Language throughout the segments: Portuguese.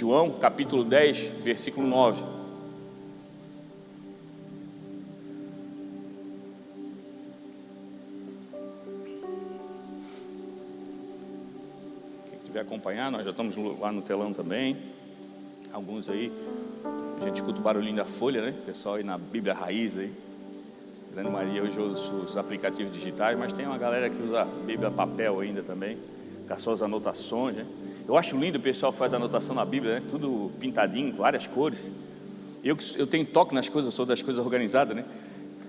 João, capítulo 10, versículo 9. Quem estiver acompanhando, nós já estamos lá no telão também. Alguns aí, a gente escuta o barulhinho da folha, né? O pessoal aí na Bíblia Raiz aí. Grande Maria hoje usa os aplicativos digitais, mas tem uma galera que usa Bíblia papel ainda também, com as suas anotações, né? Eu acho lindo o pessoal que faz anotação na Bíblia, né? Tudo pintadinho, várias cores. Eu tenho toque nas coisas, eu sou das coisas organizadas, né?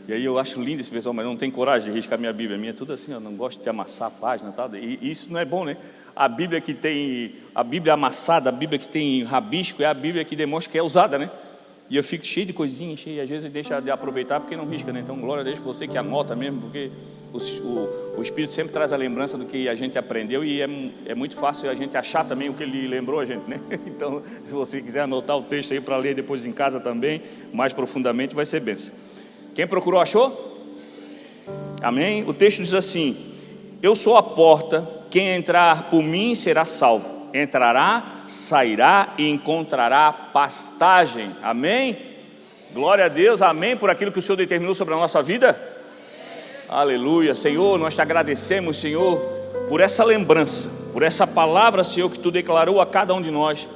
E aí eu acho lindo esse pessoal, mas não tem coragem de riscar minha Bíblia. A minha é tudo assim, eu não gosto de amassar a página e tal. E isso não é bom, né? A Bíblia amassada, a Bíblia que tem rabisco, é a Bíblia que demonstra que é usada, né? E eu fico cheio de coisinhas, às vezes deixa de aproveitar porque não risca, né? Então glória a Deus por você que anota mesmo, porque o Espírito sempre traz a lembrança do que a gente aprendeu e é muito fácil a gente achar também o que ele lembrou a gente, né? Então, se você quiser anotar o texto aí para ler depois em casa também, mais profundamente, vai ser bênção. Quem procurou, achou? Amém? O texto diz assim: eu sou a porta, quem entrar por mim será salvo. Entrará, sairá e encontrará pastagem. Amém? Glória a Deus, amém, por aquilo que o Senhor determinou sobre a nossa vida. Aleluia, Senhor, nós te agradecemos, Senhor, por essa lembrança, por essa palavra, Senhor, que Tu declarou a cada um de nós,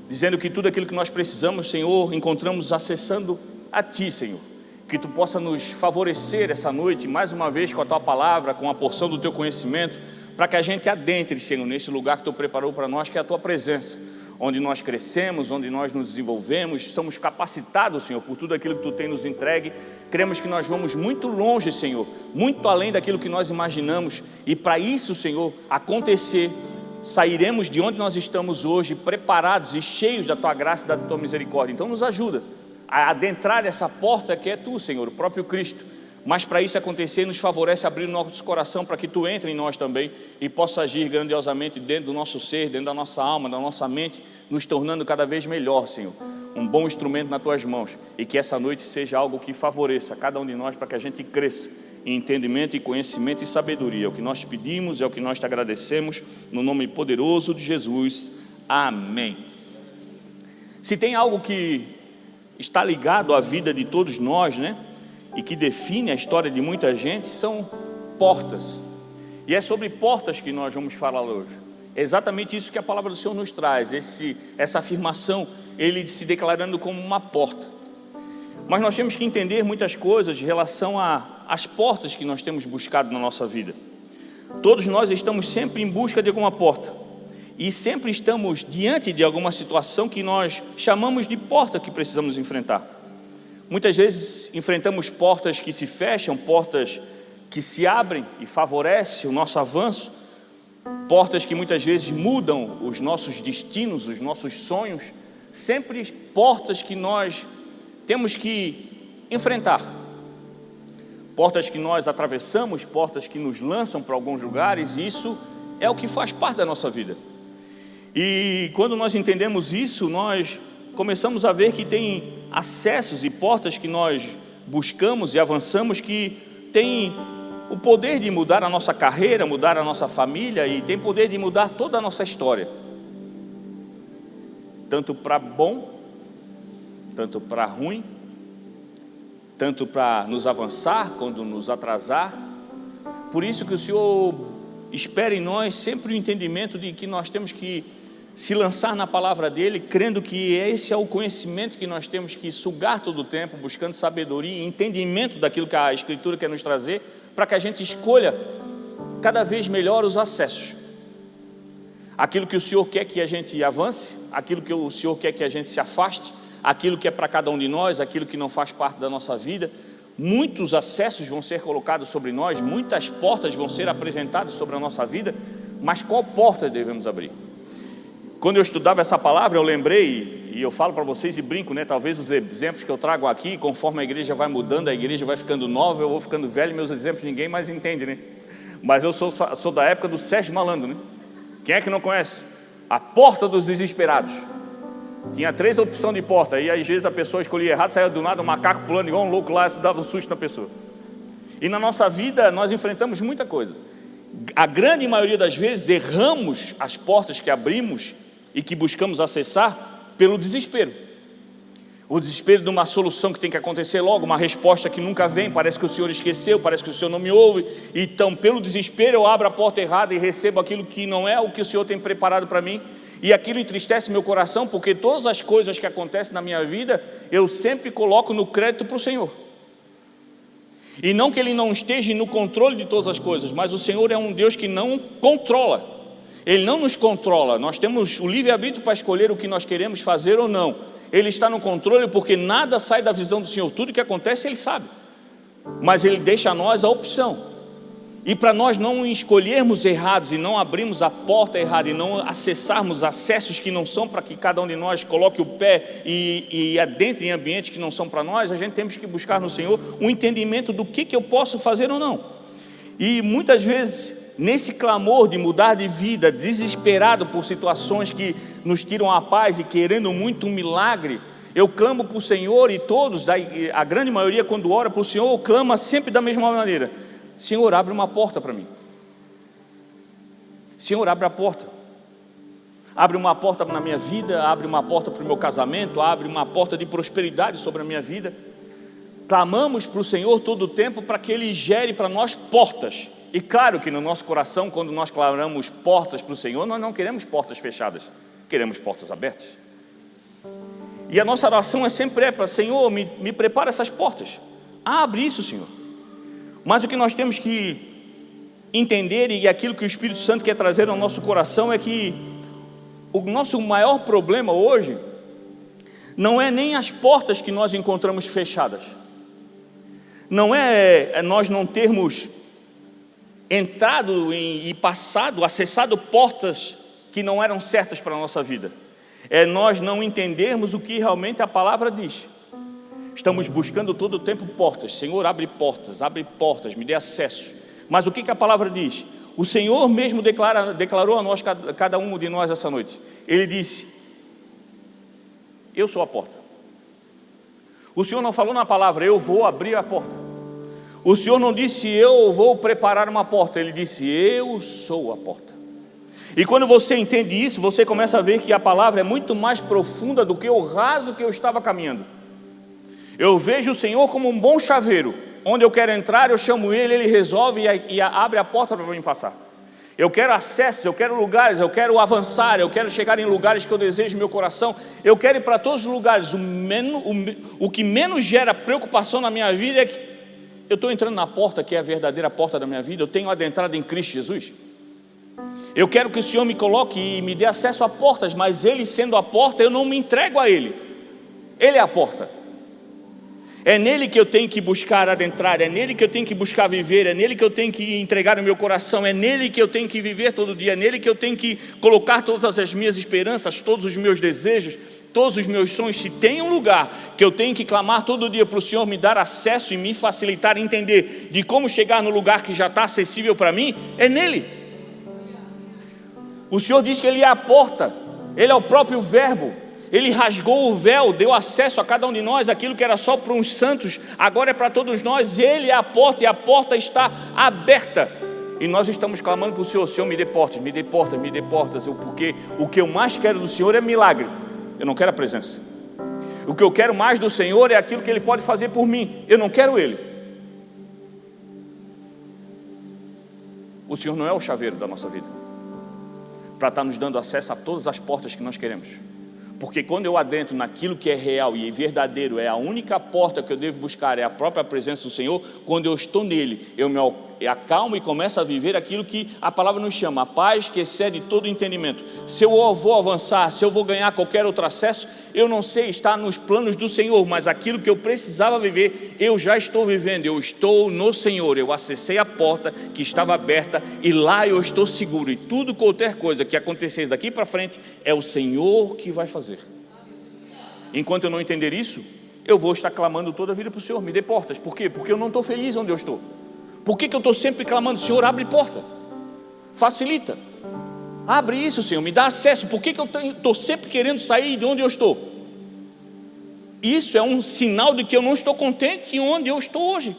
dizendo que tudo aquilo que nós precisamos, Senhor, encontramos acessando a Ti, Senhor. Que Tu possa nos favorecer essa noite, mais uma vez, com a Tua palavra, com a porção do Teu conhecimento, para que a gente adentre, Senhor, nesse lugar que Tu preparou para nós, que é a Tua presença, onde nós crescemos, onde nós nos desenvolvemos, somos capacitados, Senhor, por tudo aquilo que Tu tem nos entregue. Cremos que nós vamos muito longe, Senhor, muito além daquilo que nós imaginamos, e para isso, Senhor, acontecer, sairemos de onde nós estamos hoje, preparados e cheios da Tua graça e da Tua misericórdia. Então nos ajuda a adentrar essa porta que é Tu, Senhor, o próprio Cristo. Mas para isso acontecer, nos favorece abrir o nosso coração para que Tu entre em nós também e possa agir grandiosamente dentro do nosso ser, dentro da nossa alma, da nossa mente, nos tornando cada vez melhor, Senhor. Um bom instrumento nas Tuas mãos, e que essa noite seja algo que favoreça cada um de nós para que a gente cresça em entendimento e conhecimento e sabedoria. É o que nós te pedimos, é o que nós te agradecemos, no nome poderoso de Jesus. Amém. Se tem algo que está ligado à vida de todos nós, né? E que define a história de muita gente, são portas. E é sobre portas que nós vamos falar hoje. É exatamente isso que a palavra do Senhor nos traz, essa afirmação, Ele se declarando como uma porta. Mas nós temos que entender muitas coisas em relação às portas que nós temos buscado na nossa vida. Todos nós estamos sempre em busca de alguma porta, e sempre estamos diante de alguma situação que nós chamamos de porta que precisamos enfrentar. Muitas vezes enfrentamos portas que se fecham, portas que se abrem e favorecem o nosso avanço, portas que muitas vezes mudam os nossos destinos, os nossos sonhos, sempre portas que nós temos que enfrentar, portas que nós atravessamos, portas que nos lançam para alguns lugares, e isso é o que faz parte da nossa vida. E quando nós entendemos isso, nós começamos a ver que tem acessos e portas que nós buscamos e avançamos que tem o poder de mudar a nossa carreira, mudar a nossa família, e tem poder de mudar toda a nossa história, tanto para bom, tanto para ruim, tanto para nos avançar quanto nos atrasar. Por isso que o Senhor espera em nós sempre o entendimento de que nós temos que se lançar na palavra dele, crendo que esse é o conhecimento que nós temos que sugar todo o tempo, buscando sabedoria e entendimento daquilo que a Escritura quer nos trazer, para que a gente escolha cada vez melhor os acessos. Aquilo que o Senhor quer que a gente avance, aquilo que o Senhor quer que a gente se afaste, aquilo que é para cada um de nós, aquilo que não faz parte da nossa vida. Muitos acessos vão ser colocados sobre nós, muitas portas vão ser apresentadas sobre a nossa vida, mas qual porta devemos abrir? Quando eu estudava essa palavra, eu lembrei, e eu falo para vocês e brinco, né? Talvez os exemplos que eu trago aqui, conforme a igreja vai mudando, a igreja vai ficando nova, eu vou ficando velho, meus exemplos ninguém mais entende, né? Mas eu sou da época do Sérgio Malandro, né? Quem é que não conhece? A porta dos desesperados. Tinha 3 opções de porta, e às vezes a pessoa escolhia errado, saía do nada um macaco pulando igual um louco lá, dava um susto na pessoa. E na nossa vida nós enfrentamos muita coisa. A grande maioria das vezes erramos as portas que abrimos e que buscamos acessar pelo desespero. O desespero de uma solução que tem que acontecer logo, uma resposta que nunca vem, parece que o Senhor esqueceu, parece que o Senhor não me ouve. Então, pelo desespero, eu abro a porta errada e recebo aquilo que não é o que o Senhor tem preparado para mim. E aquilo entristece meu coração, porque todas as coisas que acontecem na minha vida, eu sempre coloco no crédito para o Senhor. E não que Ele não esteja no controle de todas as coisas, mas o Senhor é um Deus que não controla. Ele não nos controla, nós temos o livre-arbítrio para escolher o que nós queremos fazer ou não. Ele está no controle porque nada sai da visão do Senhor, tudo que acontece Ele sabe, mas Ele deixa a nós a opção. E para nós não escolhermos errados e não abrirmos a porta errada e não acessarmos acessos que não são para que cada um de nós coloque o pé e adentre em ambientes que não são para nós, a gente temos que buscar no Senhor um entendimento do que eu posso fazer ou não. E muitas vezes, nesse clamor de mudar de vida, desesperado por situações que nos tiram a paz e querendo muito um milagre, eu clamo para o Senhor, e todos, a grande maioria quando ora para o Senhor, clama sempre da mesma maneira: Senhor, abre uma porta para mim. Senhor, abre a porta. Abre uma porta na minha vida, abre uma porta para o meu casamento, abre uma porta de prosperidade sobre a minha vida. Clamamos para o Senhor todo o tempo para que Ele gere para nós portas. E claro que no nosso coração, quando nós clamamos portas para o Senhor, nós não queremos portas fechadas, queremos portas abertas. E a nossa oração é sempre para: Senhor, me prepara essas portas, abre isso, Senhor. Mas o que nós temos que entender, e aquilo que o Espírito Santo quer trazer ao nosso coração, é que o nosso maior problema hoje não é nem as portas que nós encontramos fechadas, não é nós não termos entrado e acessado portas que não eram certas para a nossa vida, é nós não entendermos o que realmente a palavra diz. Estamos buscando todo o tempo portas. Senhor, abre portas, me dê acesso. Mas o que a palavra diz? O Senhor mesmo declarou a nós, cada um de nós essa noite. Ele disse: eu sou a porta. O Senhor não falou na palavra: eu vou abrir a porta. O Senhor não disse: eu vou preparar uma porta. Ele disse: eu sou a porta. E quando você entende isso, você começa a ver que a palavra é muito mais profunda do que o raso que eu estava caminhando. Eu vejo o Senhor como um bom chaveiro. Onde eu quero entrar, eu chamo Ele, Ele resolve e abre a porta para mim passar. Eu quero acessos, eu quero lugares, eu quero avançar, eu quero chegar em lugares que eu desejo no meu coração. Eu quero ir para todos os lugares. O que menos gera preocupação na minha vida é que eu estou entrando na porta, que é a verdadeira porta da minha vida. Eu tenho adentrado em Cristo Jesus. Eu quero que o Senhor me coloque e me dê acesso a portas, mas Ele sendo a porta, eu não me entrego a Ele. Ele é a porta. É nele que eu tenho que buscar adentrar, é nele que eu tenho que buscar viver, é nele que eu tenho que entregar o meu coração, é nele que eu tenho que viver todo dia, é nele que eu tenho que colocar todas as minhas esperanças, todos os meus desejos, todos os meus sonhos. Se tem um lugar que eu tenho que clamar todo dia para o Senhor me dar acesso e me facilitar a entender de como chegar no lugar que já está acessível para mim, é nele. O Senhor diz que Ele é a porta, Ele é o próprio verbo. Ele rasgou o véu, deu acesso a cada um de nós. Aquilo que era só para uns santos, agora é para todos nós. Ele é a porta e a porta está aberta. E nós estamos clamando para o Senhor: Senhor, me dê portas, me dê portas, me dê portas. Porque o que eu mais quero do Senhor é milagre. Eu não quero a presença. O que eu quero mais do Senhor é aquilo que Ele pode fazer por mim. Eu não quero Ele. O Senhor não é o chaveiro da nossa vida para estar nos dando acesso a todas as portas que nós queremos. Porque quando eu adentro naquilo que é real e verdadeiro, é a única porta que eu devo buscar, é a própria presença do Senhor. Quando eu estou nele, eu me acalmo e começo a viver aquilo que a palavra nos chama, a paz que excede todo entendimento. Se eu vou avançar, se eu vou ganhar qualquer outro acesso, eu não sei, está nos planos do Senhor, mas aquilo que eu precisava viver, eu já estou vivendo. Eu estou no Senhor, eu acessei a porta que estava aberta e lá eu estou seguro. E tudo, qualquer coisa que acontecer daqui para frente, é o Senhor que vai fazer. Enquanto eu não entender isso, eu vou estar clamando toda a vida para o Senhor: me dê portas. Por quê? Porque eu não estou feliz onde eu estou. Por que eu estou sempre clamando: Senhor, abre porta, facilita, abre isso, Senhor, me dá acesso? Por que eu estou sempre querendo sair de onde eu estou? Isso é um sinal de que eu não estou contente em onde eu estou hoje.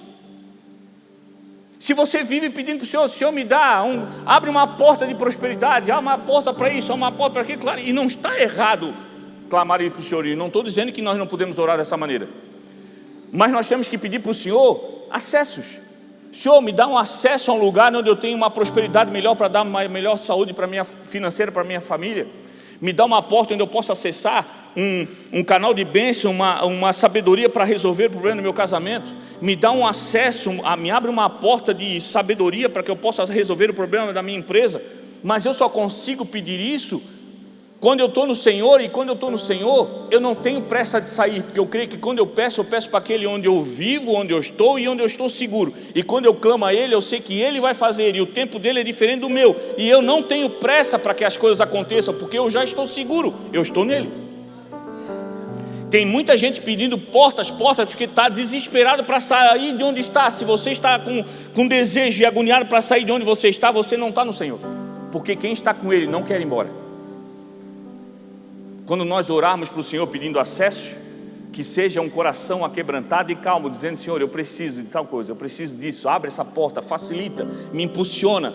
Se você vive pedindo para o Senhor me dá, abre uma porta de prosperidade, abre uma porta para isso, abre uma porta para aquilo, claro, e não está errado clamar isso para o Senhor, e não estou dizendo que nós não podemos orar dessa maneira, mas nós temos que pedir para o Senhor acessos. Senhor, me dá um acesso a um lugar onde eu tenho uma prosperidade melhor, para dar uma melhor saúde para minha financeira, para minha família. Me dá uma porta onde eu possa acessar um canal de bênção, uma sabedoria para resolver o problema do meu casamento. Me dá um acesso, me abre uma porta de sabedoria para que eu possa resolver o problema da minha empresa. Mas eu só consigo pedir isso quando eu estou no Senhor, e quando eu estou no Senhor, eu não tenho pressa de sair, porque eu creio que quando eu peço para aquele onde eu vivo, onde eu estou e onde eu estou seguro. E quando eu clamo a Ele, eu sei que Ele vai fazer, e o tempo dele é diferente do meu, e eu não tenho pressa para que as coisas aconteçam, porque eu já estou seguro, eu estou nele. Tem muita gente pedindo portas, porque está desesperado para sair de onde está. Se você está com desejo e agoniado para sair de onde você está, você não está no Senhor, porque quem está com Ele não quer ir embora. Quando nós orarmos para o Senhor pedindo acesso, que seja um coração aquebrantado e calmo, dizendo: Senhor, eu preciso de tal coisa, eu preciso disso, abre essa porta, facilita, me impulsiona,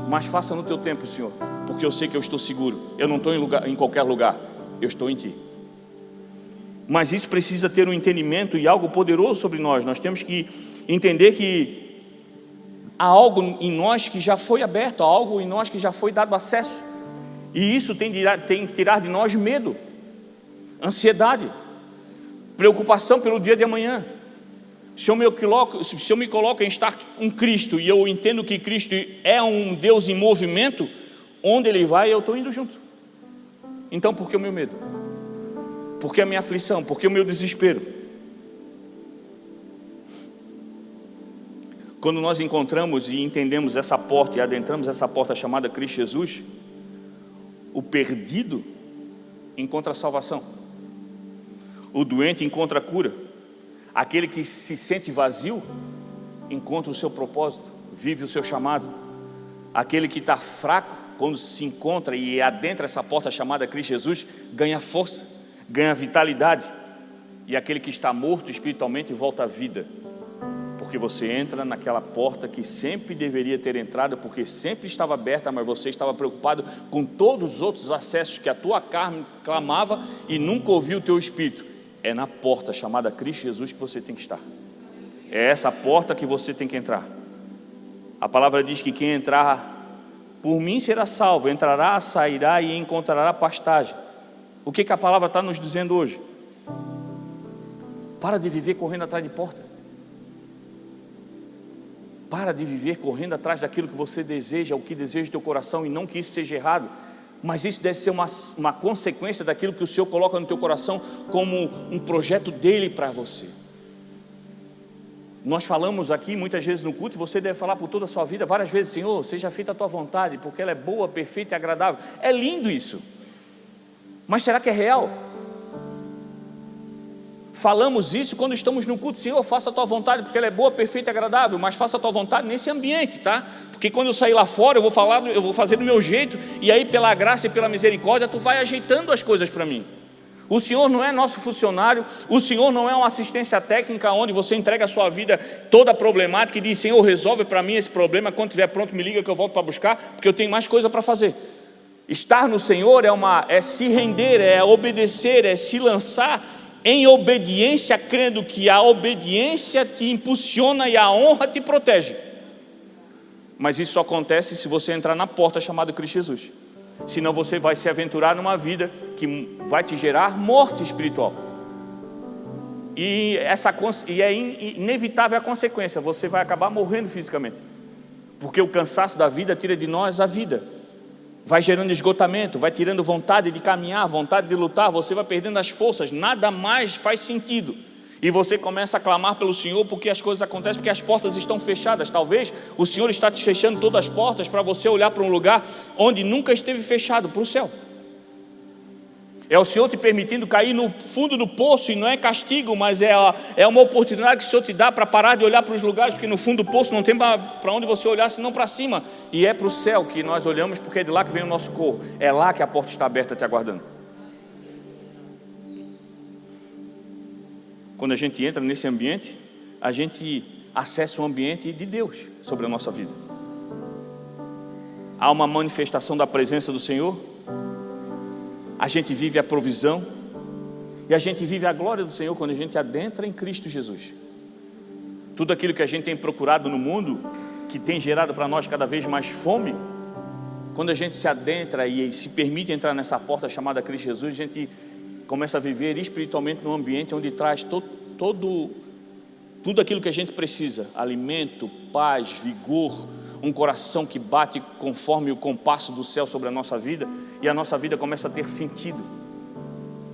mas faça no teu tempo, Senhor, porque eu sei que eu estou seguro, eu não estou em qualquer lugar, eu estou em Ti. Mas isso precisa ter um entendimento e algo poderoso sobre nós. Nós temos que entender que há algo em nós que já foi aberto, há algo em nós que já foi dado acesso. E isso tem que tirar de nós medo, ansiedade, preocupação pelo dia de amanhã. Se eu me coloco em estar com Cristo, e eu entendo que Cristo é um Deus em movimento, onde Ele vai, eu estou indo junto. Então por que o meu medo? Por que a minha aflição? Por que o meu desespero? Quando nós encontramos e entendemos essa porta e adentramos essa porta chamada Cristo Jesus, o perdido encontra a salvação, o doente encontra a cura, aquele que se sente vazio encontra o seu propósito, vive o seu chamado, aquele que está fraco, quando se encontra e adentra essa porta chamada Cristo Jesus, ganha força, ganha vitalidade, e aquele que está morto espiritualmente volta à vida, porque você entra naquela porta que sempre deveria ter entrado, porque sempre estava aberta, mas você estava preocupado com todos os outros acessos que a tua carne clamava e nunca ouviu o teu espírito. É na porta chamada Cristo Jesus que você tem que estar, é essa porta que você tem que entrar. A palavra diz que quem entrar por mim será salvo, entrará, sairá e encontrará pastagem. O que a palavra está nos dizendo hoje? Para de viver correndo atrás de porta. Para de viver correndo atrás daquilo que você deseja, o que deseja o teu coração, e não que isso seja errado, mas isso deve ser uma consequência daquilo que o Senhor coloca no teu coração como um projeto dele para você. Nós falamos aqui muitas vezes no culto, e você deve falar por toda a sua vida várias vezes: Senhor, seja feita a tua vontade, porque ela é boa, perfeita e agradável. É lindo isso, mas será que é real? Falamos isso quando estamos no culto: Senhor, faça a tua vontade, porque ela é boa, perfeita e agradável. Mas faça a tua vontade nesse ambiente, tá? Porque quando eu sair lá fora, eu vou fazer do meu jeito, e aí pela graça e pela misericórdia tu vai ajeitando as coisas para mim. O Senhor não é nosso funcionário, o Senhor não é uma assistência técnica onde você entrega a sua vida toda a problemática e diz: Senhor, resolve para mim esse problema, quando estiver pronto me liga que eu volto para buscar, porque eu tenho mais coisa para fazer. Estar no Senhor é se render, é obedecer, é se lançar em obediência, crendo que a obediência te impulsiona e a honra te protege. Mas isso só acontece se você entrar na porta chamada Cristo Jesus. Senão você vai se aventurar numa vida que vai te gerar morte espiritual. E é inevitável a consequência: você vai acabar morrendo fisicamente, porque o cansaço da vida tira de nós a vida, vai gerando esgotamento, vai tirando vontade de caminhar, vontade de lutar, você vai perdendo as forças, nada mais faz sentido, e você começa a clamar pelo Senhor, porque as coisas acontecem, porque as portas estão fechadas. Talvez o Senhor está te fechando todas as portas para você olhar para um lugar onde nunca esteve fechado, para o céu. É o Senhor te permitindo cair no fundo do poço, e não é castigo, mas é uma oportunidade que o Senhor te dá para parar de olhar para os lugares, porque no fundo do poço não tem para onde você olhar senão para cima, e é para o céu que nós olhamos, porque é de lá que vem o nosso corpo, é lá que a porta está aberta te aguardando. Quando a gente entra nesse ambiente, a gente acessa o ambiente de Deus. sobre a nossa vida. Há uma manifestação da presença do Senhor. A gente vive a provisão. E a gente vive a glória do Senhor quando a gente adentra em Cristo Jesus. Tudo aquilo que a gente tem procurado no mundo, que tem gerado para nós cada vez mais fome, quando a gente se adentra e se permite entrar nessa porta chamada Cristo Jesus, a gente começa a viver espiritualmente num ambiente onde traz tudo aquilo que a gente precisa: alimento, paz, vigor, um coração que bate conforme o compasso do céu sobre a nossa vida, e a nossa vida começa a ter sentido.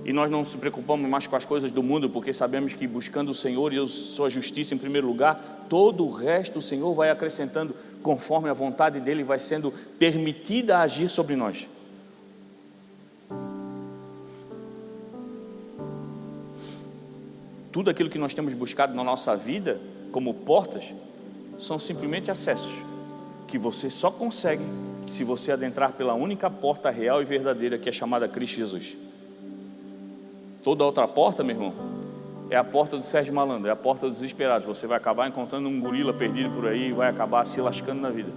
E nós não nos preocupamos mais com as coisas do mundo, porque sabemos que buscando o Senhor e a sua justiça em primeiro lugar, todo o resto o Senhor vai acrescentando conforme a vontade dEle vai sendo permitida a agir sobre nós. Tudo aquilo que nós temos buscado na nossa vida como portas são simplesmente acessos que você só consegue se você adentrar pela única porta real e verdadeira, que é chamada Cristo Jesus. Toda outra porta, meu irmão, é a porta do Sérgio Malandro, é a porta dos desesperados. Você vai acabar encontrando um gorila perdido por aí e vai acabar se lascando na vida.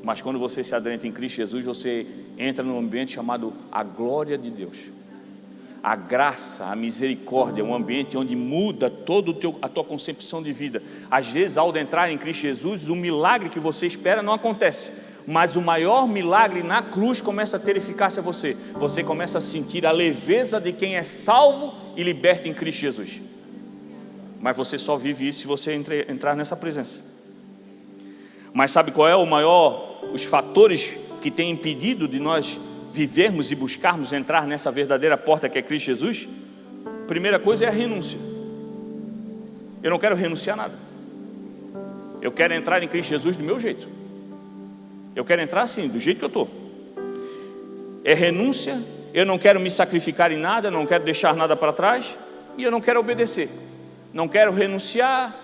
Mas quando você se adentra em Cristo Jesus, você entra num ambiente chamado a glória de Deus. A graça, a misericórdia, um ambiente onde muda toda a tua concepção de vida. Às vezes, ao entrar em Cristo Jesus, o milagre que você espera não acontece. Mas o maior milagre na cruz começa a ter eficácia a você. Você começa a sentir a leveza de quem é salvo e liberto em Cristo Jesus. Mas você só vive isso se você entrar nessa presença. Mas sabe qual é os fatores que têm impedido de nós vivermos e buscarmos entrar nessa verdadeira porta que é Cristo Jesus? Primeira coisa é a renúncia. Eu não quero renunciar a nada. Eu quero entrar em Cristo Jesus do meu jeito. Eu quero entrar assim, do jeito que eu estou. É renúncia. Eu não quero me sacrificar em nada, não quero deixar nada para trás, e eu não quero obedecer. Não quero renunciar,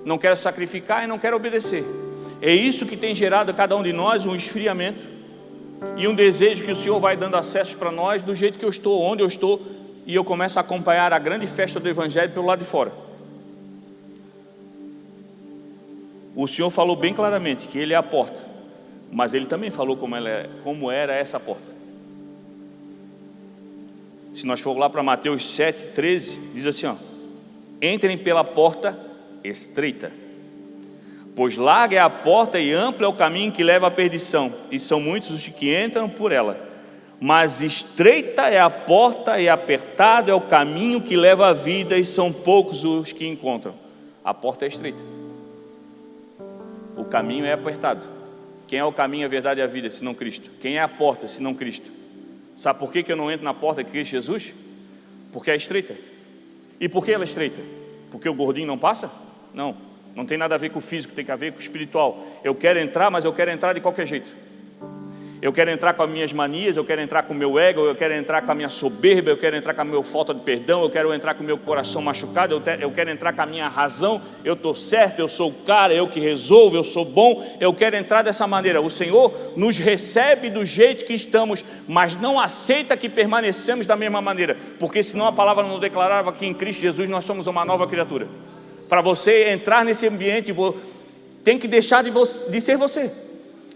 não quero sacrificar e não quero obedecer. É isso que tem gerado a cada um de nós um esfriamento e um desejo que o Senhor vai dando acesso para nós do jeito que eu estou, onde eu estou, e eu começo a acompanhar a grande festa do Evangelho pelo lado de fora. O Senhor falou bem claramente que Ele é a porta, mas Ele também falou como era essa porta. Se nós formos lá para Mateus 7,13, diz assim, ó: entrem pela porta estreita, pois larga é a porta e amplo é o caminho que leva à perdição, e são muitos os que entram por ela. Mas estreita é a porta e apertado é o caminho que leva à vida, e são poucos os que encontram. A porta é estreita, o caminho é apertado. Quem é o caminho, a verdade e a vida, senão Cristo? Quem é a porta, senão Cristo? Sabe por que eu não entro na porta de Cristo Jesus? Porque é estreita. E por que ela é estreita? Porque o gordinho não passa? Não, não tem nada a ver com o físico, tem a ver com o espiritual. Eu quero entrar, mas eu quero entrar de qualquer jeito. Eu quero entrar com as minhas manias, eu quero entrar com o meu ego, eu quero entrar com a minha soberba, eu quero entrar com a minha falta de perdão, eu quero entrar com o meu coração machucado, eu quero entrar com a minha razão. Eu estou certo, eu sou o cara, eu que resolvo, eu sou bom. Eu quero entrar dessa maneira. O Senhor nos recebe do jeito que estamos, mas não aceita que permanecemos da mesma maneira, porque senão a palavra não declarava que em Cristo Jesus nós somos uma nova criatura. Para você entrar nesse ambiente, tem que deixar de ser você.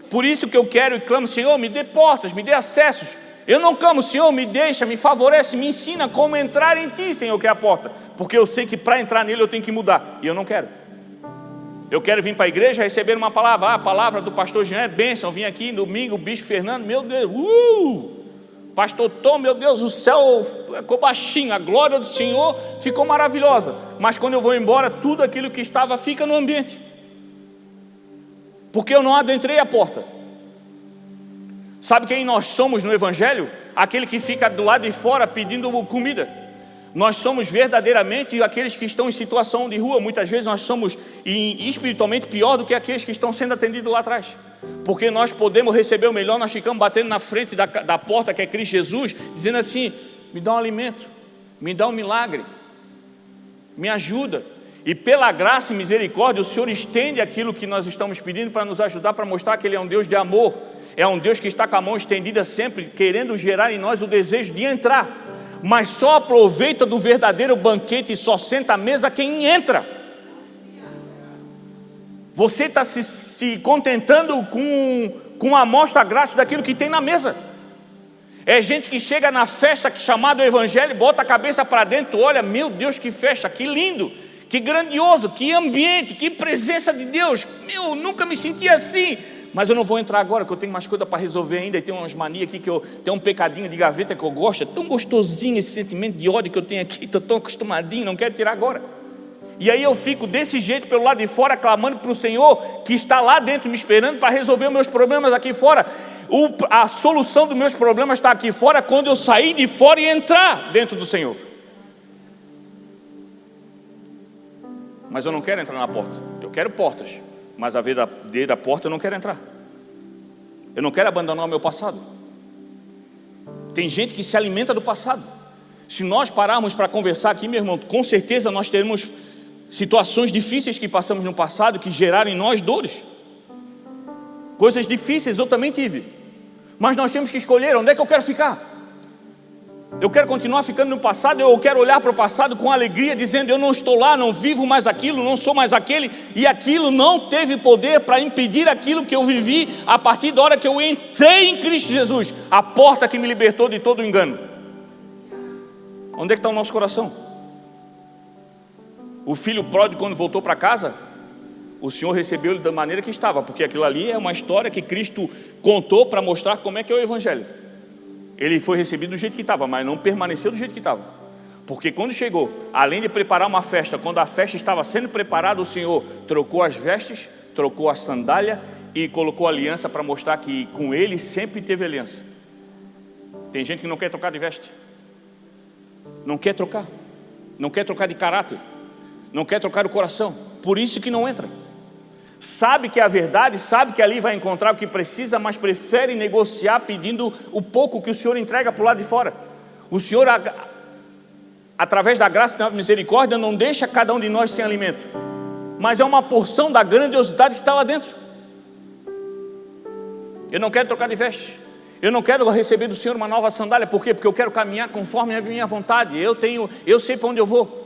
Por isso que eu quero e clamo: Senhor, me dê portas, me dê acessos. Eu não clamo: Senhor, me deixa, me favorece, me ensina como entrar em Ti, Senhor, que é a porta. Porque eu sei que para entrar nele eu tenho que mudar, e eu não quero. Eu quero vir para a igreja receber uma palavra. A palavra do pastor Jean é bênção. Vim aqui domingo, o bispo Fernando, meu Deus, pastor Tom, meu Deus, o céu ficou baixinho, a glória do Senhor ficou maravilhosa. Mas quando eu vou embora, tudo aquilo que estava fica no ambiente, porque eu não adentrei a porta. Sabe quem nós somos no Evangelho? Aquele que fica do lado de fora pedindo comida. Nós somos verdadeiramente aqueles que estão em situação de rua. Muitas vezes nós somos espiritualmente pior do que aqueles que estão sendo atendidos lá atrás, porque nós podemos receber o melhor. Nós ficamos batendo na frente da porta que é Cristo Jesus, dizendo assim: me dá um alimento, me dá um milagre, me ajuda. E pela graça e misericórdia, o Senhor estende aquilo que nós estamos pedindo para nos ajudar, para mostrar que Ele é um Deus de amor. É um Deus que está com a mão estendida sempre, querendo gerar em nós o desejo de entrar. Mas só aproveita do verdadeiro banquete e só senta à mesa quem entra. Você está se contentando com a amostra grátis daquilo que tem na mesa. É gente que chega na festa chamada Evangelho, bota a cabeça para dentro, olha, meu Deus, que festa, que lindo, que grandioso, que ambiente, que presença de Deus. Eu nunca me senti assim. Mas eu não vou entrar agora, porque eu tenho mais coisa para resolver ainda. E tem umas manias aqui que eu tenho um pecadinho de gaveta que eu gosto. É tão gostosinho esse sentimento de ódio que eu tenho aqui. Estou tão acostumadinho, não quero tirar agora. E aí eu fico desse jeito pelo lado de fora, clamando para o Senhor, que está lá dentro me esperando para resolver os meus problemas aqui fora. A solução dos meus problemas está aqui fora, quando eu sair de fora e entrar dentro do Senhor. Mas eu não quero entrar na porta. Eu quero portas, mas a verdadeira porta eu não quero entrar. Eu não quero abandonar o meu passado. Tem gente que se alimenta do passado. Se nós pararmos para conversar aqui, meu irmão, com certeza nós teremos situações difíceis que passamos no passado, que geraram em nós dores. Coisas difíceis eu também tive. Mas nós temos que escolher onde é que eu quero ficar. Eu quero continuar ficando no passado, ou eu quero olhar para o passado com alegria, dizendo, eu não estou lá, não vivo mais aquilo, não sou mais aquele, e aquilo não teve poder para impedir aquilo que eu vivi a partir da hora que eu entrei em Cristo Jesus, a porta que me libertou de todo o engano. Onde é que está o nosso coração? O filho pródigo, quando voltou para casa, o Senhor recebeu ele da maneira que estava, porque aquilo ali é uma história que Cristo contou para mostrar como é que é o Evangelho. Ele foi recebido do jeito que estava, mas não permaneceu do jeito que estava. Porque quando chegou, além de preparar uma festa, quando a festa estava sendo preparada, o Senhor trocou as vestes, trocou a sandália e colocou a aliança para mostrar que com ele sempre teve aliança. Tem gente que não quer trocar de veste. Não quer trocar. Não quer trocar de caráter. Não quer trocar o coração. Por isso que não entra. Sabe que é a verdade, sabe que ali vai encontrar o que precisa, mas prefere negociar pedindo o pouco que o Senhor entrega para o lado de fora. O Senhor, através da graça e da misericórdia, não deixa cada um de nós sem alimento, mas é uma porção da grandiosidade que está lá dentro. Eu não quero trocar de veste. Eu não quero receber do Senhor uma nova sandália. Por quê? Porque eu quero caminhar conforme a minha vontade. Eu sei para onde eu vou.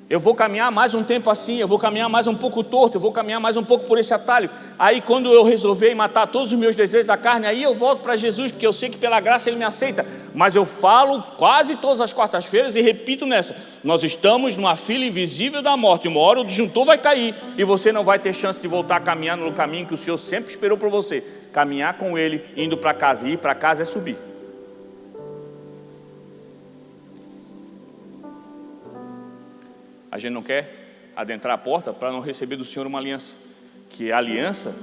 Eu vou caminhar mais um tempo assim, eu vou caminhar mais um pouco torto, eu vou caminhar mais um pouco por esse atalho. Aí quando eu resolver matar todos os meus desejos da carne, aí eu volto para Jesus, porque eu sei que pela graça Ele me aceita. Mas eu falo quase todas as quartas-feiras e repito nessa: nós estamos numa fila invisível da morte. Uma hora o disjuntor vai cair e você não vai ter chance de voltar a caminhar no caminho que o Senhor sempre esperou por você. Caminhar com Ele, indo para casa. E ir para casa é subir. A gente não quer adentrar a porta para não receber do Senhor uma aliança. Que a aliança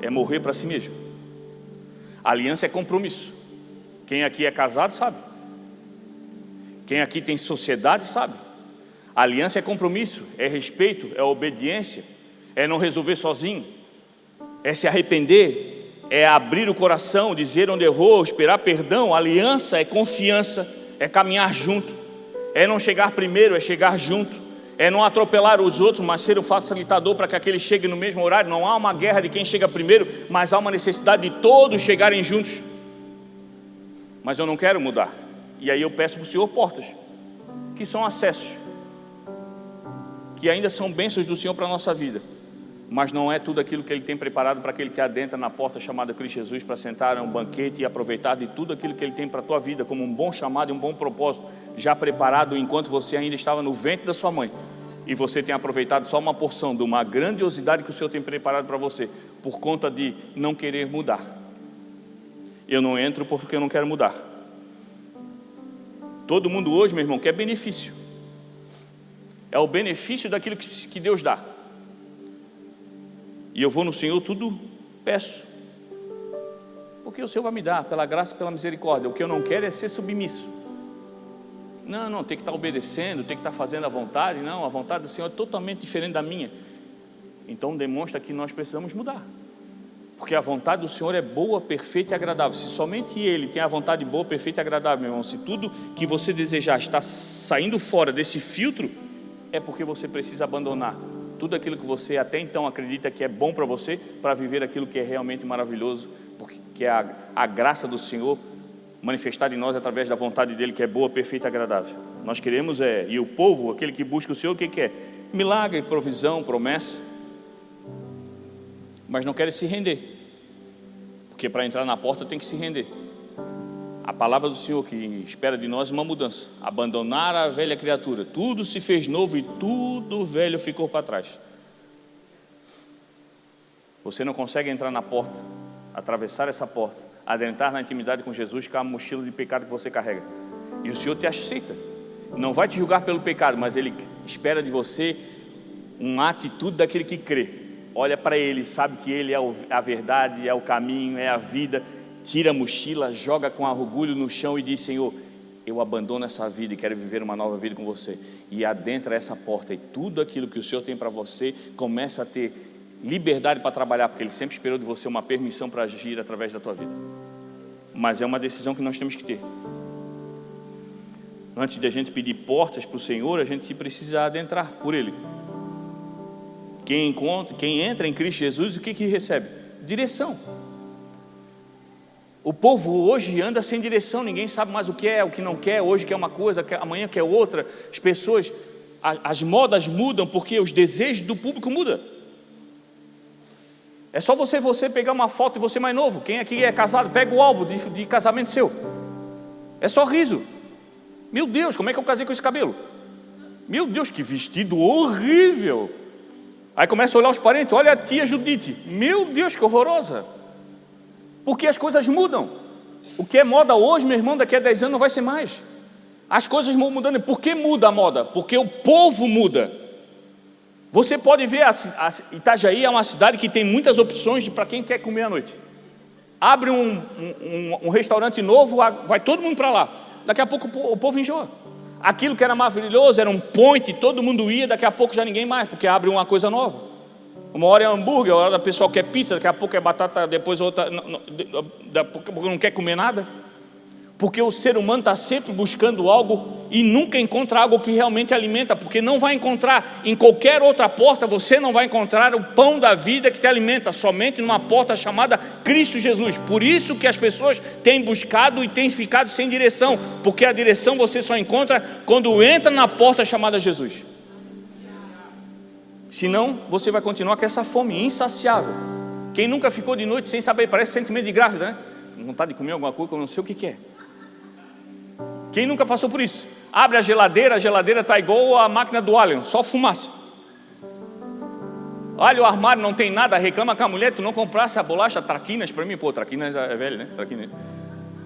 é morrer para si mesmo. A aliança é compromisso. Quem aqui é casado sabe. Quem aqui tem sociedade sabe. A aliança é compromisso, é respeito, é obediência, é não resolver sozinho, é se arrepender, é abrir o coração, dizer onde errou, esperar perdão. A aliança é confiança, é caminhar junto, é não chegar primeiro, é chegar junto. É não atropelar os outros, mas ser o facilitador para que aquele chegue no mesmo horário. Não há uma guerra de quem chega primeiro, mas há uma necessidade de todos chegarem juntos. Mas eu não quero mudar. E aí eu peço para o Senhor portas, que são acessos, que ainda são bênçãos do Senhor para a nossa vida, mas não é tudo aquilo que Ele tem preparado para aquele que adentra na porta chamada Cristo Jesus, para sentar a um banquete e aproveitar de tudo aquilo que Ele tem para a tua vida, como um bom chamado e um bom propósito, já preparado enquanto você ainda estava no ventre da sua mãe, e você tem aproveitado só uma porção de uma grandiosidade que o Senhor tem preparado para você, por conta de não querer mudar. Eu não entro porque eu não quero mudar. Todo mundo hoje, meu irmão, quer benefício. É o benefício daquilo que Deus dá. E eu vou no Senhor, tudo peço, porque o Senhor vai me dar, pela graça e pela misericórdia. O que eu não quero é ser submisso. Não, tem que estar obedecendo, tem que estar fazendo a vontade. Não, a vontade do Senhor é totalmente diferente da minha. Então demonstra que nós precisamos mudar, porque a vontade do Senhor é boa, perfeita e agradável. Se somente Ele tem a vontade boa, perfeita e agradável, meu irmão, se tudo que você desejar está saindo fora desse filtro, é porque você precisa abandonar tudo aquilo que você até então acredita que é bom para você, para viver aquilo que é realmente maravilhoso, porque que é a graça do Senhor manifestada em nós através da vontade dEle, que é boa, perfeita e agradável. Nós queremos e o povo, aquele que busca o Senhor, o que quer? Milagre, provisão, promessa. mas não querem se render, porque para entrar na porta tem que se render. A palavra do Senhor que espera de nós uma mudança, abandonar a velha criatura, tudo se fez novo e tudo velho ficou para trás. Você não consegue entrar na porta, atravessar essa porta, adentrar na intimidade com Jesus com a mochila de pecado que você carrega. E o Senhor te aceita, não vai te julgar pelo pecado, mas Ele espera de você uma atitude daquele que crê. Olha para Ele, sabe que Ele é a verdade, é o caminho, é a vida. Tira a mochila, joga com orgulho no chão e diz: Senhor, eu abandono essa vida e quero viver uma nova vida com você. E adentra essa porta e tudo aquilo que o Senhor tem para você começa a ter liberdade para trabalhar, porque Ele sempre esperou de você uma permissão para agir através da tua vida. Mas é uma decisão que nós temos que ter. Antes de a gente pedir portas para o Senhor, a gente precisa adentrar por Ele. Quem entra em Cristo Jesus, o que recebe? Direção. O povo hoje anda sem direção, ninguém sabe mais o que não quer, hoje quer uma coisa, amanhã quer outra. As pessoas, as modas mudam porque os desejos do público mudam. É só você pegar uma foto de você mais novo. Quem aqui é casado, pega o álbum de casamento seu. É só riso. Meu Deus, como é que eu casei com esse cabelo? Meu Deus, que vestido horrível. Aí começa a olhar os parentes, olha a tia Judite. Meu Deus, que horrorosa. Porque as coisas mudam. O que é moda hoje, meu irmão, daqui a 10 anos não vai ser mais. As coisas vão mudando. Por que muda a moda? Porque o povo muda. Você pode ver, Itajaí é uma cidade que tem muitas opções para quem quer comer à noite. Abre um restaurante novo, vai todo mundo para lá. Daqui a pouco o povo enjoa. Aquilo que era maravilhoso, era um point, todo mundo ia, daqui a pouco já ninguém mais, porque abre uma coisa nova. Uma hora é hambúrguer, uma hora o pessoal quer pizza, daqui a pouco é batata, depois outra, daqui a pouco não quer comer nada. Porque o ser humano está sempre buscando algo e nunca encontra algo que realmente alimenta, porque não vai encontrar em qualquer outra porta, você não vai encontrar o pão da vida que te alimenta, somente numa porta chamada Cristo Jesus. Por isso que as pessoas têm buscado e têm ficado sem direção, porque a direção você só encontra quando entra na porta chamada Jesus. Senão você vai continuar com essa fome insaciável. Quem nunca ficou de noite sem saber, parece sentimento de grávida, né? Vontade de comer alguma coisa que eu não sei o que é. Quem nunca passou por isso? Abre a geladeira está igual a máquina do Alien, só fumaça. Olha o armário, não tem nada, reclama com a mulher, tu não comprasse a bolacha traquinas para mim. Pô, traquinas é velho, né? Traquinas.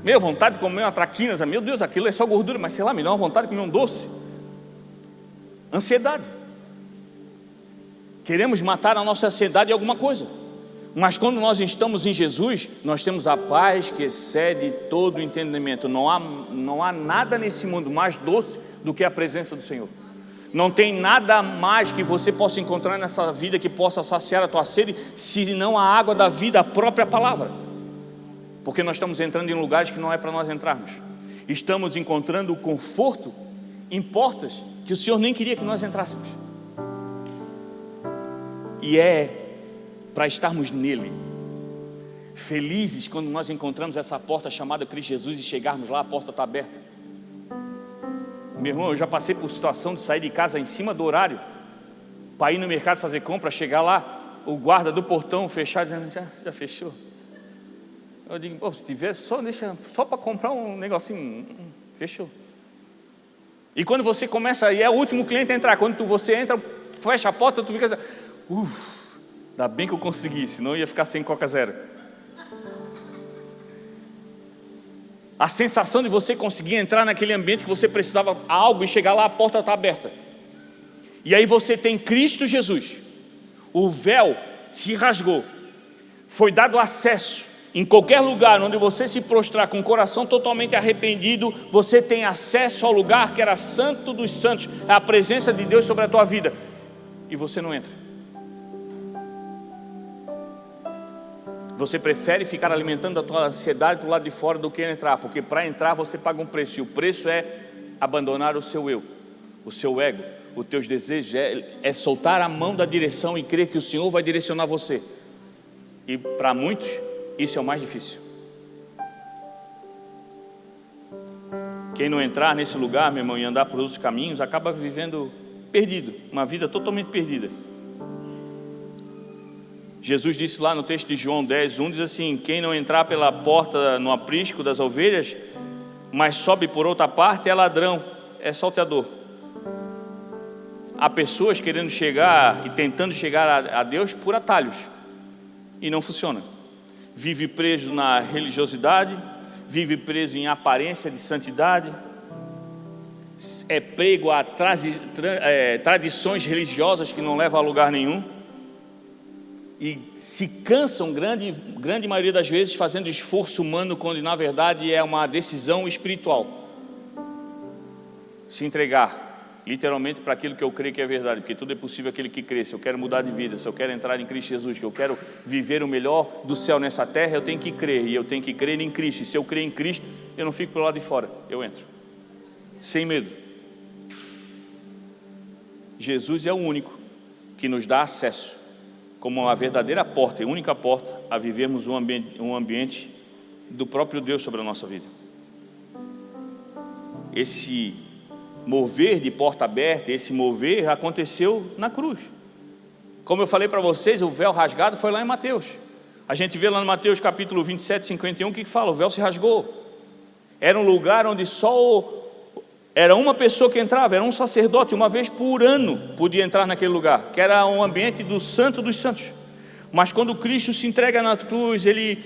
Meu, vontade de comer uma traquinas, meu Deus, aquilo é só gordura, mas sei lá, me dá uma vontade de comer um doce. Ansiedade. Queremos matar a nossa ansiedade em alguma coisa. Mas quando nós estamos em Jesus, nós temos a paz que excede todo o entendimento. Não há nada nesse mundo mais doce do que a presença do Senhor. Não tem nada mais que você possa encontrar nessa vida que possa saciar a tua sede, senão a água da vida, a própria palavra. Porque nós estamos entrando em lugares que não é para nós entrarmos. Estamos encontrando o conforto em portas que o Senhor nem queria que nós entrássemos. E é para estarmos nele, felizes quando nós encontramos essa porta chamada Cristo Jesus e chegarmos lá, a porta está aberta. Meu irmão, eu já passei por situação de sair de casa em cima do horário, para ir no mercado fazer compra, chegar lá, o guarda do portão fechar, dizendo, já fechou. Eu digo, pô, se tivesse, só para comprar um negocinho, fechou. E quando você começa, e é o último cliente a entrar, quando você entra, fecha a porta, tu fica assim, ainda bem que eu consegui, senão eu ia ficar sem Coca Zero. A sensação de você conseguir entrar naquele ambiente que você precisava algo e chegar lá, a porta está aberta. E aí você tem Cristo Jesus. O véu se rasgou. Foi dado acesso. Em qualquer lugar onde você se prostrar com o coração totalmente arrependido, você tem acesso ao lugar que era santo dos santos, a presença de Deus sobre a tua vida. E você não entra. Você prefere ficar alimentando a tua ansiedade do lado de fora do que entrar, porque para entrar você paga um preço, e o preço é abandonar o seu eu, o seu ego, os teus desejos, é soltar a mão da direção e crer que o Senhor vai direcionar você. E para muitos, isso é o mais difícil. Quem não entrar nesse lugar, meu irmão, e andar por outros caminhos, acaba vivendo perdido, uma vida totalmente perdida. Jesus disse lá no texto de João 10:1, diz assim: quem não entrar pela porta no aprisco das ovelhas, mas sobe por outra parte, é ladrão, é salteador. Há pessoas querendo chegar e tentando chegar a Deus por atalhos, e não funciona. Vive preso na religiosidade, vive preso em aparência de santidade, é prego a tradições religiosas que não levam a lugar nenhum, e se cansam, grande maioria das vezes, fazendo esforço humano, quando na verdade é uma decisão espiritual. Se entregar literalmente para aquilo que eu creio que é verdade, porque tudo é possível aquele que crê. Se eu quero mudar de vida, se eu quero entrar em Cristo Jesus, que eu quero viver o melhor do céu nessa terra, eu tenho que crer, e eu tenho que crer em Cristo. E se eu crer em Cristo, eu não fico pelo lado de fora, eu entro sem medo. Jesus é o único que nos dá acesso, como uma verdadeira porta, e única porta, a vivermos um ambiente do próprio Deus sobre a nossa vida. Esse mover de porta aberta, esse mover aconteceu na cruz. Como eu falei para vocês, o véu rasgado foi lá em Mateus. A gente vê lá no Mateus capítulo 27, 51, o que fala? O véu se rasgou. Era um lugar onde só era uma pessoa que entrava, era um sacerdote, uma vez por ano podia entrar naquele lugar, que era um ambiente do santo dos santos. Mas quando Cristo se entrega na cruz, Ele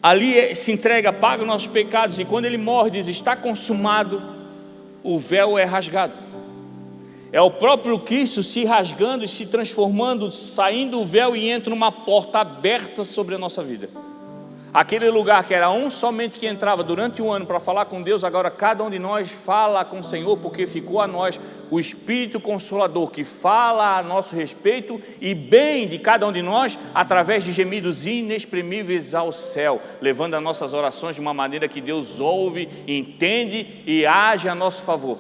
ali se entrega, paga os nossos pecados, e quando Ele morre, diz: está consumado. O véu é rasgado. É o próprio Cristo se rasgando e se transformando, saindo o véu, e entra numa porta aberta sobre a nossa vida. Aquele lugar que era um somente que entrava durante um ano para falar com Deus, agora cada um de nós fala com o Senhor, porque ficou a nós o Espírito Consolador, que fala a nosso respeito e bem de cada um de nós, através de gemidos inexprimíveis ao céu, levando as nossas orações de uma maneira que Deus ouve, entende e age a nosso favor.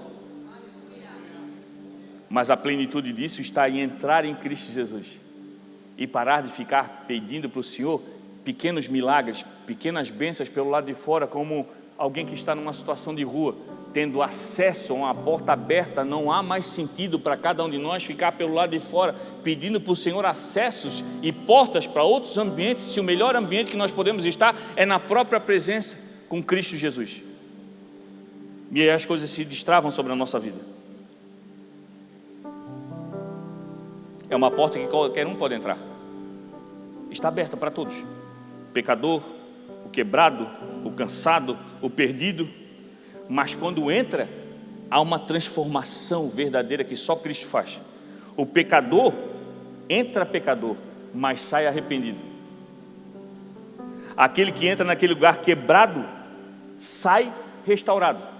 Mas a plenitude disso está em entrar em Cristo Jesus e parar de ficar pedindo para o Senhor pequenos milagres, pequenas bênçãos pelo lado de fora, como alguém que está numa situação de rua, tendo acesso a uma porta aberta. Não há mais sentido para cada um de nós ficar pelo lado de fora, pedindo para o Senhor acessos e portas para outros ambientes, se o melhor ambiente que nós podemos estar é na própria presença com Cristo Jesus. E aí as coisas se destravam sobre a nossa vida. É uma porta que qualquer um pode entrar, está aberta para todos. O pecador, o quebrado, o cansado, o perdido. Mas quando entra, há uma transformação verdadeira que só Cristo faz. O pecador entra pecador, mas sai arrependido. Aquele que entra naquele lugar quebrado, sai restaurado.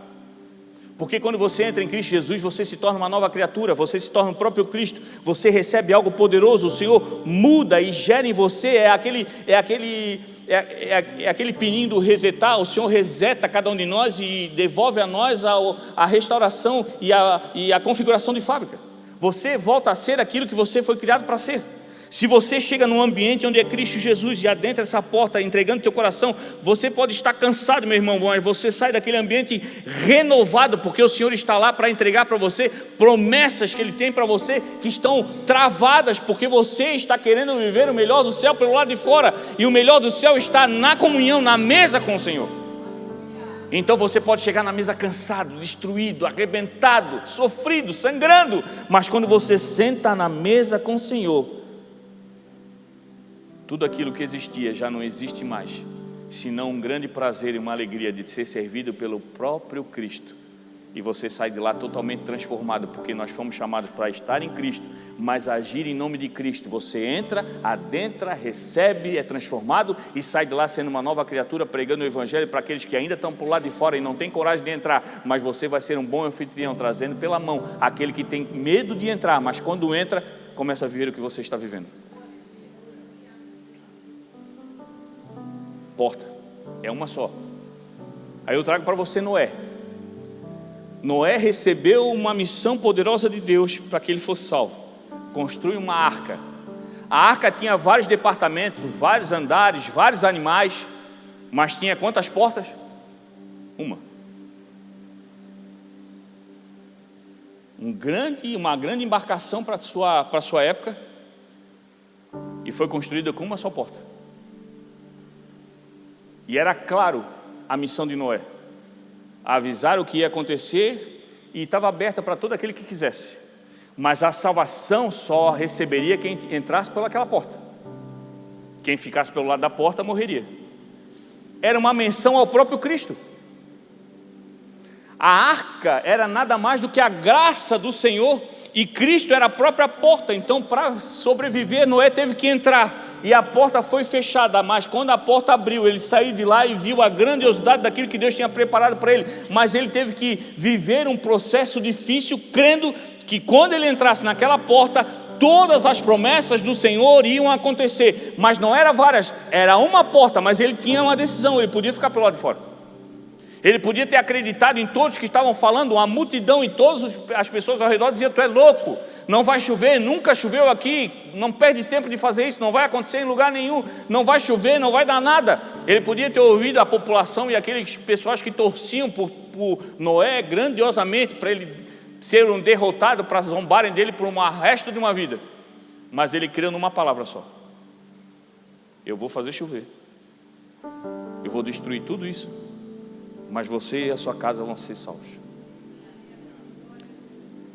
Porque quando você entra em Cristo Jesus, você se torna uma nova criatura, você se torna o próprio Cristo, você recebe algo poderoso, o Senhor muda e gera em você, é aquele pininho do resetar. O Senhor reseta cada um de nós e devolve a nós a restauração e a configuração de fábrica. Você volta a ser aquilo que você foi criado para ser. Se você chega num ambiente onde é Cristo Jesus e adentra essa porta entregando teu coração, você pode estar cansado, meu irmão, mas você sai daquele ambiente renovado, porque o Senhor está lá para entregar para você promessas que Ele tem para você, que estão travadas, porque você está querendo viver o melhor do céu pelo lado de fora, e o melhor do céu está na comunhão, na mesa com o Senhor. Então você pode chegar na mesa cansado, destruído, arrebentado, sofrido, sangrando, mas quando você senta na mesa com o Senhor, tudo aquilo que existia já não existe mais, senão um grande prazer e uma alegria de ser servido pelo próprio Cristo. E você sai de lá totalmente transformado, porque nós fomos chamados para estar em Cristo, mas agir em nome de Cristo. Você entra, adentra, recebe, é transformado e sai de lá sendo uma nova criatura, pregando o Evangelho para aqueles que ainda estão por lá de fora e não têm coragem de entrar. Mas você vai ser um bom anfitrião, trazendo pela mão aquele que tem medo de entrar, mas quando entra, começa a viver o que você está vivendo. Porta é uma só. Aí eu trago para você Noé. Noé recebeu uma missão poderosa de Deus para que ele fosse salvo. Construi uma arca. A arca tinha vários departamentos, vários andares, vários animais, mas tinha quantas portas? Uma. Uma grande embarcação para a sua época. E e foi construída com uma só porta. E era claro a missão de Noé, avisar o que ia acontecer, e estava aberta para todo aquele que quisesse, mas a salvação só receberia quem entrasse pelaquela porta. Quem ficasse pelo lado da porta morreria. Era uma menção ao próprio Cristo. A arca era nada mais do que a graça do Senhor, e Cristo era a própria porta. Então, para sobreviver, Noé teve que entrar, e a porta foi fechada. Mas quando a porta abriu, ele saiu de lá e viu a grandiosidade daquilo que Deus tinha preparado para ele. Mas ele teve que viver um processo difícil, crendo que quando ele entrasse naquela porta, todas as promessas do Senhor iam acontecer. Mas não eram várias, era uma porta, mas ele tinha uma decisão. Ele podia ficar pelo lado de fora. Ele podia ter acreditado em todos que estavam falando, uma multidão, e todas as pessoas ao redor diziam: tu é louco, não vai chover, nunca choveu aqui, não perde tempo de fazer isso, não vai acontecer em lugar nenhum, não vai chover, não vai dar nada. Ele podia ter ouvido a população e aquelas pessoas que torciam por Noé grandiosamente, para ele ser um derrotado, para zombarem dele por um resto de uma vida. Mas ele creu numa palavra só: eu vou fazer chover, eu vou destruir tudo isso, mas você e a sua casa vão ser salvos.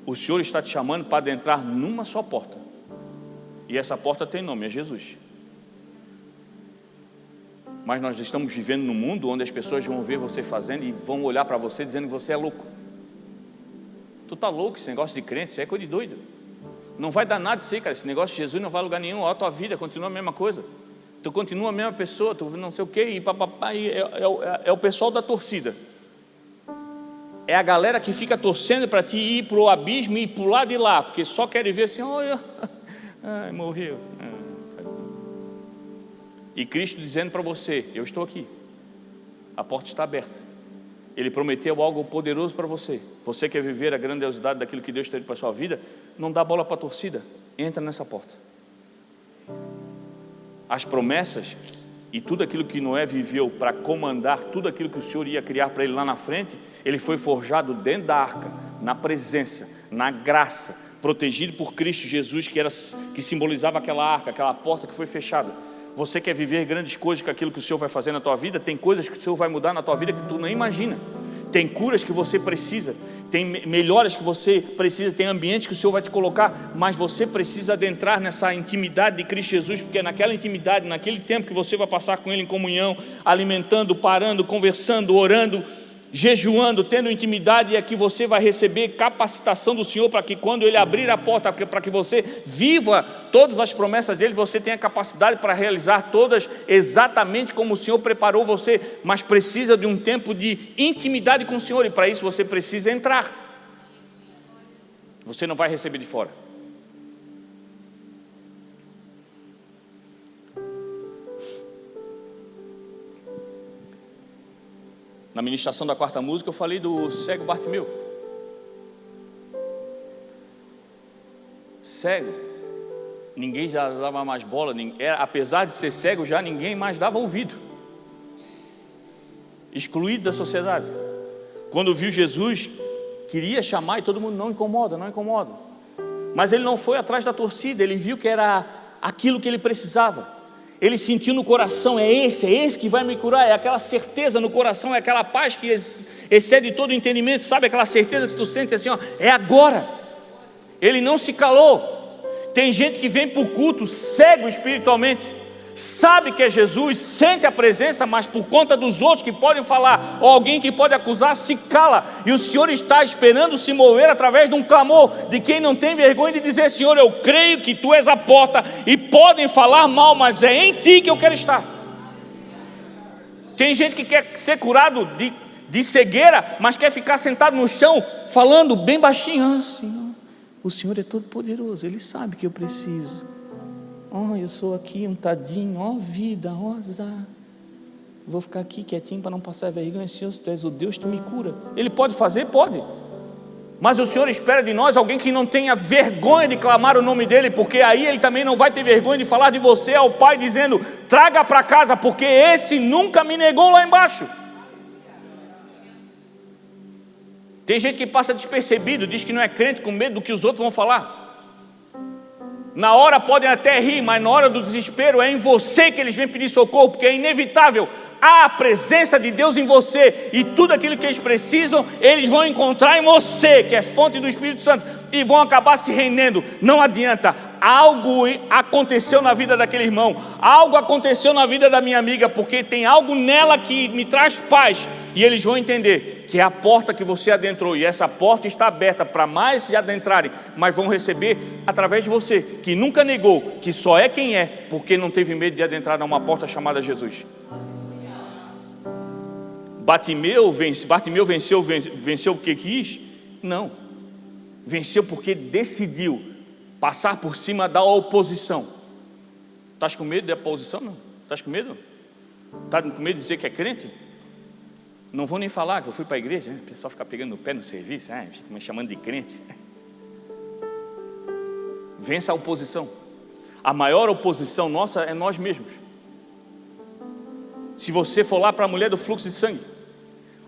O Senhor está te chamando para adentrar numa só porta, e essa porta tem nome, é Jesus. Mas nós estamos vivendo num mundo onde as pessoas vão ver você fazendo e vão olhar para você dizendo que você é louco. Tu tá louco, esse negócio de crente, isso é coisa de doido. Não vai dar nada isso aí, cara. Esse negócio de Jesus não vai a lugar nenhum. Ó, a tua vida continua a mesma coisa. Tu continua a mesma pessoa, tu não sei o quê, e papapá, é o pessoal da torcida. É a galera que fica torcendo para ti ir para o abismo e pular de lá, porque só querem ver assim: olha, ai, morreu. E Cristo dizendo para você: eu estou aqui, a porta está aberta. Ele prometeu algo poderoso para você. Você quer viver a grandiosidade daquilo que Deus tem para a sua vida? Não dá bola para a torcida, entra nessa porta. As promessas e tudo aquilo que Noé viveu para comandar tudo aquilo que o Senhor ia criar para ele lá na frente, ele foi forjado dentro da arca, na presença, na graça, protegido por Cristo Jesus, que simbolizava aquela arca, aquela porta que foi fechada. Você quer viver grandes coisas com aquilo que o Senhor vai fazer na tua vida? Tem coisas que o Senhor vai mudar na tua vida que tu nem imagina. Tem curas que você precisa, tem melhoras que você precisa, tem ambientes que o Senhor vai te colocar, mas você precisa adentrar nessa intimidade de Cristo Jesus, porque é naquela intimidade, naquele tempo que você vai passar com Ele em comunhão, alimentando, parando, conversando, orando, jejuando, tendo intimidade, é que você vai receber capacitação do Senhor para que quando Ele abrir a porta, para que você viva todas as promessas dEle, você tenha capacidade para realizar todas exatamente como o Senhor preparou você. Mas precisa de um tempo de intimidade com o Senhor, e para isso você precisa entrar. Você não vai receber de fora. Na ministração da quarta música eu falei do cego Bartimeu. Cego, ninguém já dava mais bola, apesar de ser cego, já ninguém mais dava ouvido. Excluído da sociedade. Quando viu Jesus, queria chamar, e todo mundo: não incomoda, não incomoda. Mas ele não foi atrás da torcida, ele viu que era aquilo que ele precisava. Ele sentiu no coração: é esse que vai me curar. É aquela certeza no coração, é aquela paz que excede todo o entendimento, sabe? Aquela certeza que tu sente assim, ó, é agora. Ele não se calou. Tem gente que vem para o culto cego espiritualmente, sabe que é Jesus, sente a presença, mas por conta dos outros que podem falar, ou alguém que pode acusar, se cala. E o Senhor está esperando se mover através de um clamor de quem não tem vergonha de dizer: Senhor, eu creio que Tu és a porta, e podem falar mal, mas é em Ti que eu quero estar. Tem gente que quer ser curado de cegueira, mas quer ficar sentado no chão falando bem baixinho: Senhor, o Senhor é todo poderoso, Ele sabe que eu preciso. Eu sou aqui um tadinho, vida, azar. Vou ficar aqui quietinho para não passar vergonha. Senhor, se Tu és o Deus, Tu me cura. Ele pode fazer? Pode. Mas o Senhor espera de nós alguém que não tenha vergonha de clamar o nome dEle, porque aí Ele também não vai ter vergonha de falar de você ao Pai, dizendo: traga para casa, porque esse nunca me negou lá embaixo. Tem gente que passa despercebido, diz que não é crente com medo do que os outros vão falar. Na hora podem até rir, mas na hora do desespero é em você que eles vêm pedir socorro, porque é inevitável. Há a presença de Deus em você, e tudo aquilo que eles precisam, eles vão encontrar em você, que é fonte do Espírito Santo, e vão acabar se rendendo. Não adianta. Algo aconteceu na vida daquele irmão, algo aconteceu na vida da minha amiga, porque tem algo nela que me traz paz, e eles vão entender que é a porta que você adentrou, e essa porta está aberta para mais se adentrarem, mas vão receber através de você, que nunca negou, que só é quem é, porque não teve medo de adentrar numa porta chamada Jesus. Bartimeu venceu porque quis? Não, venceu porque decidiu passar por cima da oposição. Estás com medo da oposição? Não? Estás com medo? Estás com medo de dizer que é crente? Não vou nem falar que eu fui para a igreja, né? O pessoal fica pegando no pé no serviço, fica me chamando de crente. Vença a oposição. A maior oposição nossa é nós mesmos. Se você for lá para a mulher do fluxo de sangue,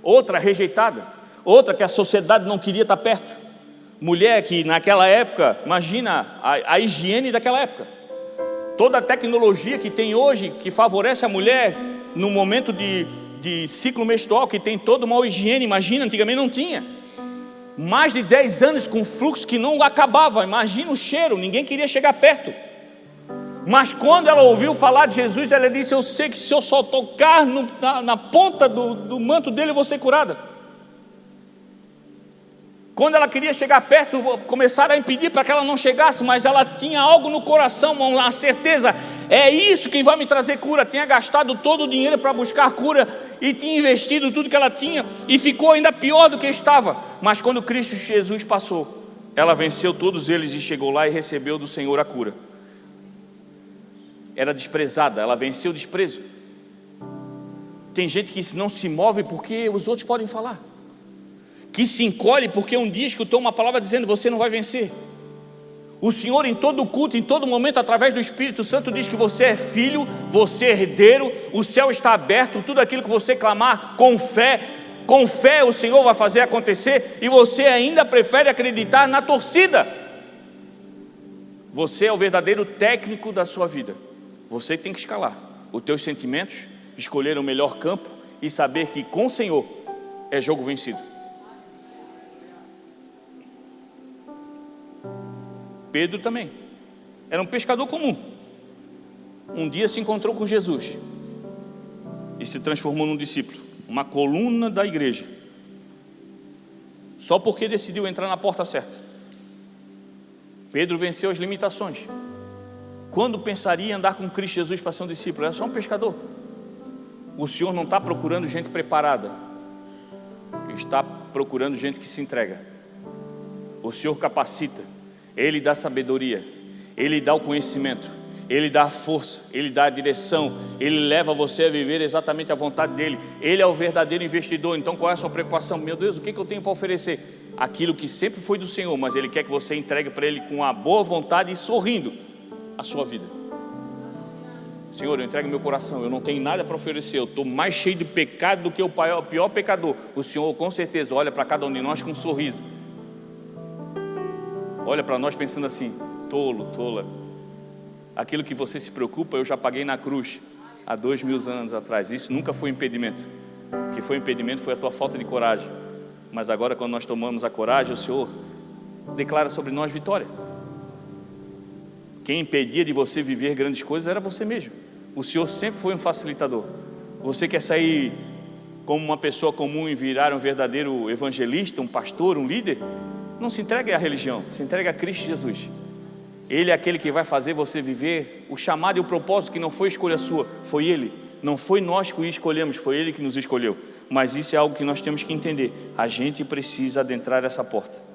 outra rejeitada, outra que a sociedade não queria estar perto, mulher que naquela época, imagina a higiene daquela época, toda a tecnologia que tem hoje, que favorece a mulher no momento de ciclo menstrual, que tem toda uma higiene, imagina, antigamente não tinha. Mais de 10 anos com fluxo que não acabava, imagina o cheiro, ninguém queria chegar perto. Mas quando ela ouviu falar de Jesus, ela disse: eu sei que se eu só tocar na ponta do manto dele, eu vou ser curada. Quando ela queria chegar perto, começaram a impedir para que ela não chegasse, mas ela tinha algo no coração, uma certeza: é isso que vai me trazer cura. Tinha gastado todo o dinheiro para buscar cura, e tinha investido tudo que ela tinha, e ficou ainda pior do que estava. Mas quando Cristo Jesus passou, ela venceu todos eles e chegou lá e recebeu do Senhor a cura. Era desprezada, ela venceu o desprezo. Tem gente que não se move porque os outros podem falar, que se encolhe porque um dia escutou uma palavra dizendo: você não vai vencer. O Senhor, em todo culto, em todo momento, através do Espírito Santo, diz que você é filho, você é herdeiro, o céu está aberto, tudo aquilo que você clamar com fé o Senhor vai fazer acontecer, e você ainda prefere acreditar na torcida. Você é o verdadeiro técnico da sua vida. Você tem que escalar os teus sentimentos, escolher o melhor campo e saber que com o Senhor é jogo vencido. Pedro também era um pescador comum. Um dia se encontrou com Jesus e se transformou num discípulo, uma coluna da igreja, só porque decidiu entrar na porta certa. Pedro venceu as limitações. Quando pensaria em andar com Cristo Jesus para ser um discípulo? Era só um pescador. O Senhor não está procurando gente preparada, Ele está procurando gente que se entrega. O Senhor capacita, Ele dá sabedoria, Ele dá o conhecimento, Ele dá a força, Ele dá a direção, Ele leva você a viver exatamente a vontade dEle. Ele é o verdadeiro investidor. Então qual é a sua preocupação? Meu Deus, o que eu tenho para oferecer? Aquilo que sempre foi do Senhor, mas Ele quer que você entregue para Ele com a boa vontade e sorrindo a sua vida. Senhor, eu entrego meu coração, eu não tenho nada para oferecer, eu estou mais cheio de pecado do que o pior pecador. O Senhor com certeza olha para cada um de nós com um sorriso, olha para nós pensando assim: tola, aquilo que você se preocupa eu já paguei na cruz há 2000 anos atrás. Isso nunca foi impedimento. O que foi impedimento foi a tua falta de coragem, mas agora, quando nós tomamos a coragem, o Senhor declara sobre nós vitória. Quem impedia de você viver grandes coisas era você mesmo. O Senhor sempre foi um facilitador. Você quer sair como uma pessoa comum e virar um verdadeiro evangelista, um pastor, um líder? Não se entregue à religião, se entregue a Cristo Jesus. Ele é aquele que vai fazer você viver o chamado e o propósito, que não foi escolha sua, foi Ele. Não foi nós que o escolhemos, foi Ele que nos escolheu. Mas isso é algo que nós temos que entender. A gente precisa adentrar essa porta.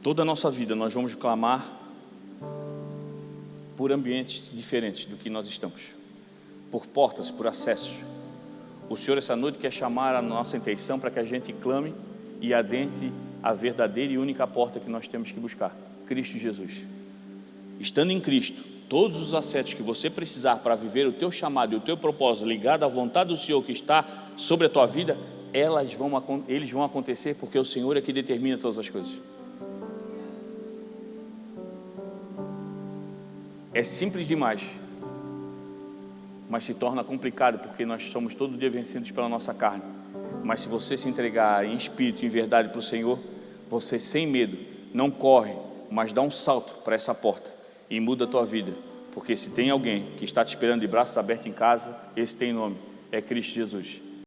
Toda a nossa vida nós vamos clamar por ambientes diferentes do que nós estamos, por portas, por acessos. O Senhor essa noite quer chamar a nossa intenção para que a gente clame e adentre a verdadeira e única porta que nós temos que buscar: Cristo Jesus. Estando em Cristo, todos os acessos que você precisar para viver o teu chamado e o teu propósito ligado à vontade do Senhor que está sobre a tua vida, eles vão acontecer porque o Senhor é que determina todas as coisas. É simples demais, mas se torna complicado, porque nós somos todo dia vencidos pela nossa carne. Mas se você se entregar em espírito e em verdade para o Senhor, você sem medo, não corre, mas dá um salto para essa porta e muda a tua vida. Porque se tem alguém que está te esperando de braços abertos em casa, esse tem nome, é Cristo Jesus.